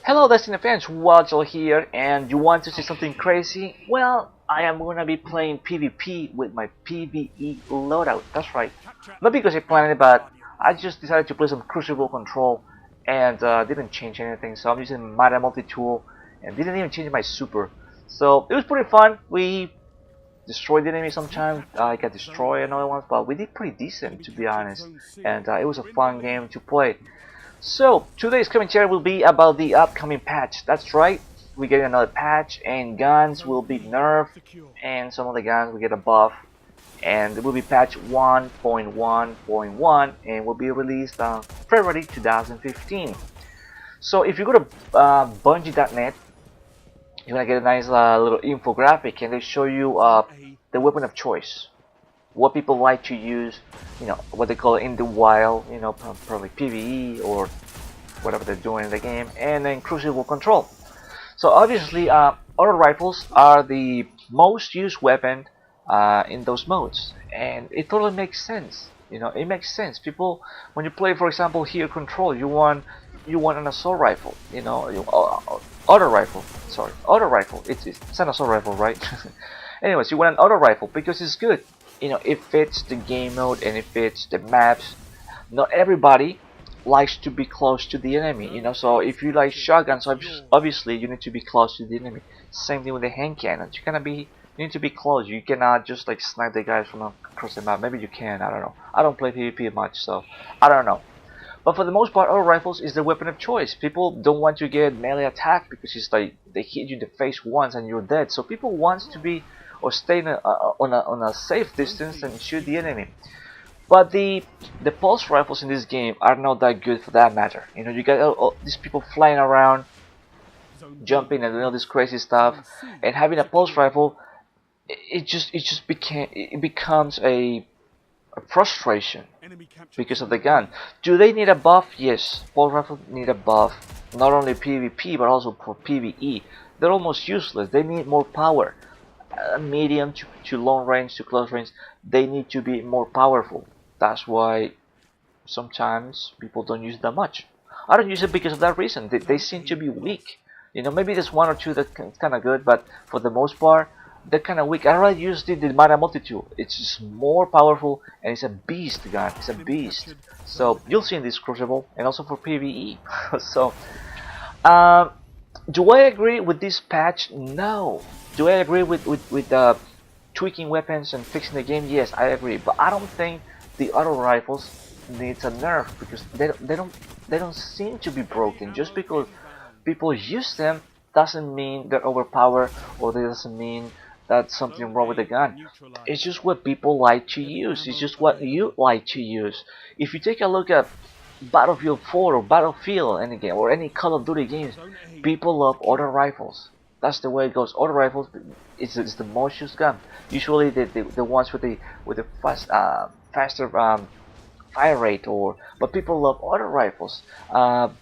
Hello Destiny fans, Wajal here, and you want to see something crazy? Well, I am gonna be playing PvP with my PvE loadout, that's right. Not because I planned it, but I just decided to play some Crucible control and didn't change anything, so I'm using Meta multi-tool and didn't even change my super. So it was pretty fun. We destroyed the enemy sometimes, I got destroyed another ones, but we did pretty decent to be honest, and it was a fun game to play. So, today's commentary will be about the upcoming patch. That's right, we get another patch, and guns will be nerfed, and some of the guns will get a buff. And it will be patch 1.1.1, and will be released on February 2015. So, if you go to Bungie.net, you're gonna get a nice little infographic, and they show you the weapon of choice. What people like to use, you know, what they call it in the wild, you know, probably PvE or whatever they're doing in the game, and then Crucible control. So obviously, auto rifles are the most used weapon in those modes, and it totally makes sense. You know, it makes sense. People, when you play, for example, here control, you want an assault rifle, you know, auto rifle. Sorry, auto rifle. It's an assault rifle, right? Anyways, you want an auto rifle because it's good. You know, it fits the game mode and it fits the maps. Not everybody likes to be close to the enemy, you know, so if you like shotguns, obviously you need to be close to the enemy. Same thing with the hand cannons. You need to be close. You cannot just like snipe the guys from across the map. Maybe you can, I don't know. I don't play PvP much, so I don't know. But for the most part, auto rifles is the weapon of choice. People don't want to get melee attack because it's like they hit you in the face once and you're dead. So people want to be or stay on a safe distance and shoot the enemy. But the pulse rifles in this game are not that good for that matter. You know, you got all these people flying around, jumping and doing all this crazy stuff, and having a pulse rifle, it becomes a frustration because of the gun. Do they need a buff? Yes, pulse rifles need a buff. Not only PvP but also for PvE. They're almost useless. They need more power. Medium to long range to close range, they need to be more powerful. That's why sometimes people don't use it that much. I don't use it because of that reason. They seem to be weak. You know, maybe there's one or two that's kind of good, but for the most part, they're kind of weak. I rather use the Meta multi-tool. It's just more powerful and it's a beast gun. It's a beast. So you'll see in this Crucible and also for PvE. So, do I agree with this patch? No. Do I agree with tweaking weapons and fixing the game? Yes, I agree. But I don't think the auto rifles needs a nerf because they don't seem to be broken. Just because people use them doesn't mean they're overpowered, or that doesn't mean that's something wrong with the gun. It's just what people like to use. It's just what you like to use. If you take a look at Battlefield 4 or Battlefield any game or any Call of Duty games, people love auto rifles. That's the way it goes. Auto rifles is the most used gun. Usually the ones with the faster fire rate, but people love auto rifles.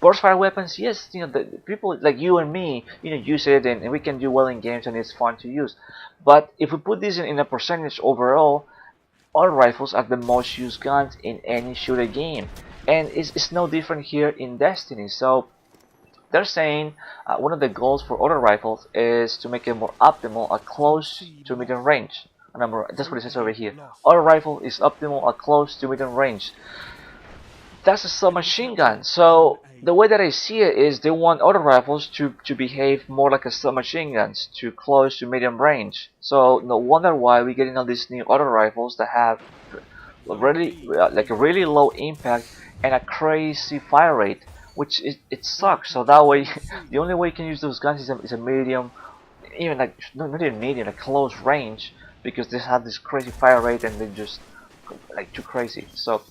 Burst fire weapons, yes, you know, the people like you and me, you know, use it and we can do well in games and it's fun to use. But if we put this in a percentage overall, auto rifles are the most used guns in any shooter game, and it's no different here in Destiny. So they're saying one of the goals for auto rifles is to make it more optimal at close to medium range. Remember, that's what it says over here. Auto rifle is optimal at close to medium range. That's a submachine gun. So the way that I see it is they want auto rifles to behave more like a submachine guns, to close to medium range. So no wonder why we're getting all these new auto rifles that have really like a really low impact and a crazy fire rate, which it sucks. So that way, the only way you can use those guns is a medium, even like not even medium, a close range, because they have this crazy fire rate and they're just like too crazy. So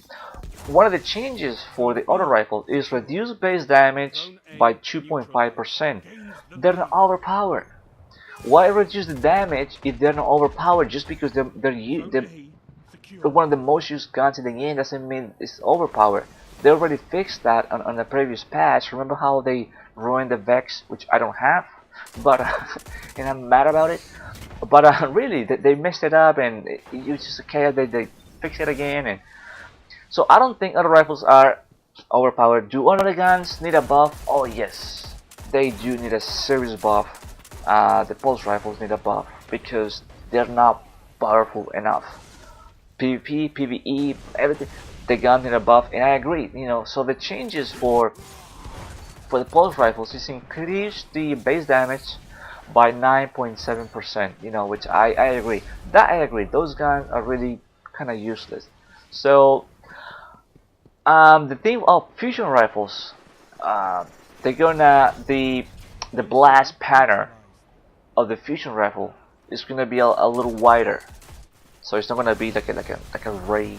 one of the changes for the auto rifle is reduce base damage by 2.5%. They're not overpowered. Why reduce the damage if they're not overpowered? Just because they're one of the most used guns in the game doesn't mean it's overpowered. They already fixed that on the previous patch. Remember how they ruined the Vex, which I don't have, but and I'm mad about it. But really, they messed it up, and it was just a chaos. They fixed it again, and so I don't think auto rifles are overpowered. Do auto guns need a buff? Oh yes, they do need a serious buff. The pulse rifles need a buff because they're not powerful enough. PvP, PvE, everything, the gun need a buff, and I agree. You know, so the changes for the pulse rifles is increase the base damage by 9.7%. You know, which I agree. That I agree. Those guns are really kind of useless. So the thing of fusion rifles, they're gonna the blast pattern of the fusion rifle is gonna be a little wider, so it's not gonna be like a ray,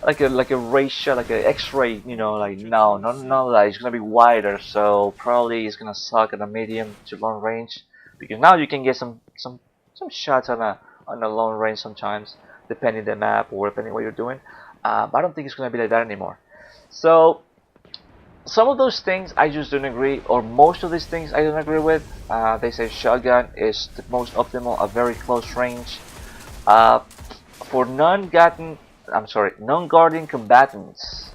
like a ray shot, like an X-ray. You know, like no, like it's gonna be wider. So probably it's gonna suck at a medium to long range, because now you can get some shots on a long range sometimes, depending the map or depending what you're doing. But I don't think it's gonna be like that anymore. So some of those things I just don't agree, or most of these things I don't agree with. They say shotgun is the most optimal at very close range. For non-guardian combatants,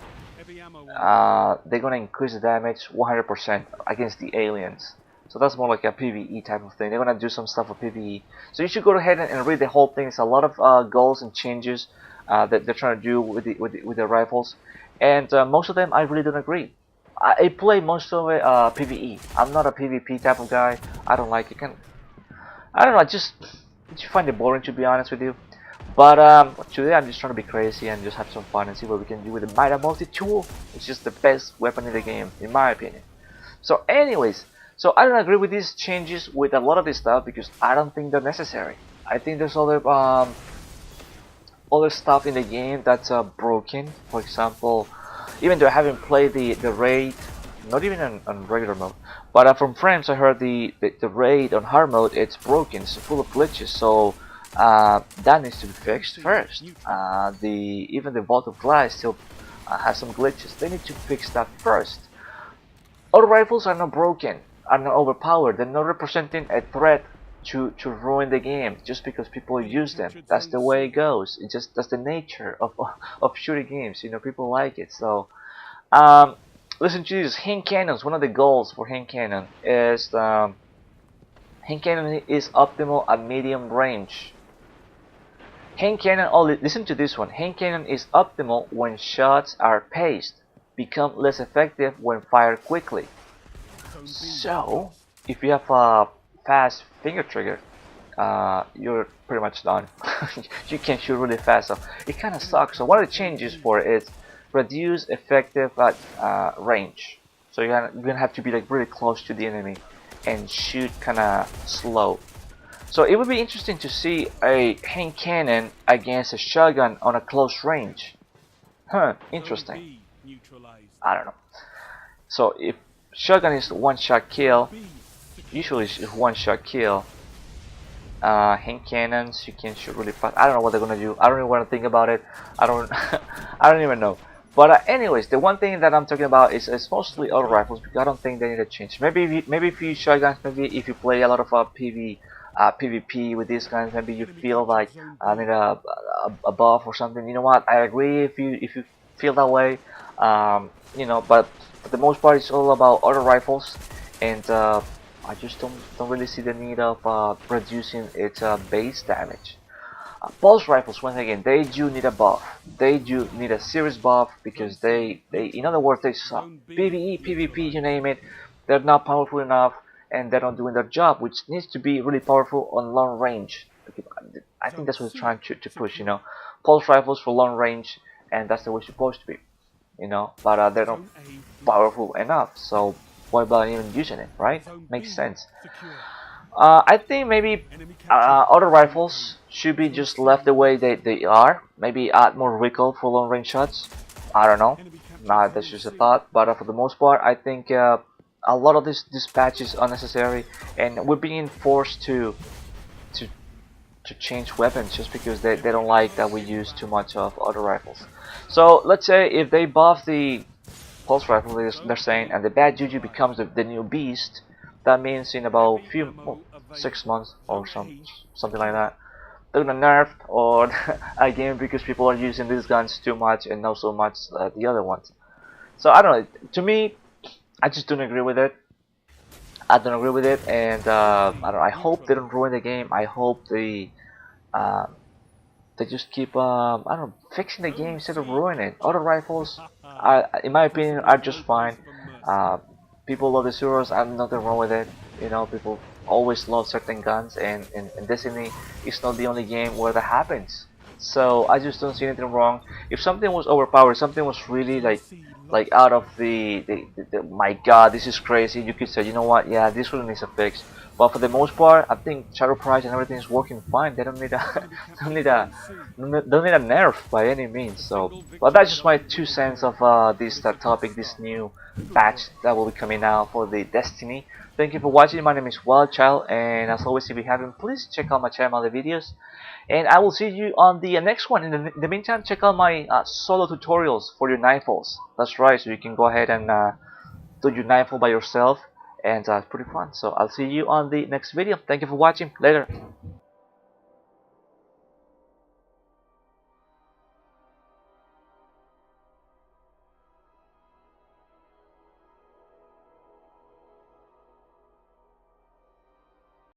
they're gonna increase the damage 100% against the aliens. So that's more like a PvE type of thing. They're gonna do some stuff for PvE. So you should go ahead and read the whole thing. It's a lot of goals and changes that they're trying to do with the rifles, and most of them I really don't agree. I play most of it PvE. I'm not a PvP type of guy. I don't like it. I don't know. I just find it boring, to be honest with you. But today I'm just trying to be crazy and just have some fun and see what we can do with the Mighty multi-tool. It's just the best weapon in the game, in my opinion. So, anyways, so I don't agree with these changes with a lot of this stuff because I don't think they're necessary. I think there's other stuff in the game that's broken. For example, even though I haven't played the raid, not even on regular mode, but from friends I heard the raid on hard mode, it's broken, it's full of glitches, so that needs to be fixed first. Even the Vault of Glass still has some glitches. They need to fix that first. Auto rifles are not broken, are not overpowered, they're not representing a threat to ruin the game just because people use them. That's the way it goes. That's the nature of shooting games. You know, people like it. So listen to this. Hand cannons. One of the goals for hand cannon is hand cannon is optimal at medium range. Hand cannon. Oh, listen to this one. Hand cannon is optimal when shots are paced, become less effective when fired quickly. So if you have a fast finger trigger, you're pretty much done. You can shoot really fast, so it kind of sucks. So what it changes for is reduce effective at range. So you're gonna have to be like really close to the enemy and shoot kind of slow. So it would be interesting to see a hand cannon against a shotgun on a close range. Interesting. I don't know. So if shotgun is one shot kill, usually it's one shot kill. Hand cannons, you can shoot really fast. I don't know what they're gonna do. I don't even want to think about it. I don't I don't even know. But anyways, the one thing that I'm talking about is mostly auto rifles, because I don't think they need to change. Maybe if you shotguns, maybe if you play a lot of PvP with these guns, maybe you feel like I need a buff or something. You know what? I agree if you feel that way. You know, but for the most part, it's all about auto rifles, and I just don't really see the need of reducing its base damage. Pulse rifles, once again, they do need a buff. They do need a serious buff because they in other words, they suck. PvE, PvP, you name it, they're not powerful enough, and they're not doing their job, which needs to be really powerful on long range. I think that's what they're trying to push, you know. Pulse rifles for long range, and that's the way it's supposed to be, you know. But they're not powerful enough, so why about even using it, right? Makes sense. I think maybe auto rifles should be just left the way they are. Maybe add more recoil for long range shots. I don't know. Nah, that's just a thought. But for the most part, I think a lot of this patch is unnecessary, and we're being forced to change weapons just because they don't like that we use too much of auto rifles. So let's say if they buff the pulse rifle, they're saying, and the bad juju becomes the new beast. That means in about 6 months or something like that, they're gonna nerf or again because people are using these guns too much and not so much the other ones. So I don't know. To me, I just don't agree with it. I don't agree with it, and I hope they don't ruin the game. I hope uh, they just keep I don't know, fixing the game instead of ruining it. Auto rifles, in my opinion, are just fine. Uh, People love the Zeros. I'm nothing wrong with it. You know, people always love certain guns, and Destiny is not the only game where that happens. So I just don't see anything wrong. If something was overpowered, something was really like out of my God, this is crazy. You could say, you know what? Yeah, this really needs a fix. But for the most part, I think Shadow Price and everything is working fine. They don't need a don't need a don't need a nerf by any means. So, well, that's just my 2 cents of this topic, this new patch that will be coming out for the Destiny. Thank you for watching. My name is Wildchild, and as always, if you haven't, please check out my channel, the videos, and I will see you on the next one. In the meantime, check out my solo tutorials for your nightfalls. That's right, so you can go ahead and do your nightfall by yourself, and it's pretty fun. So I'll see you on the next video. Thank you for watching. Later.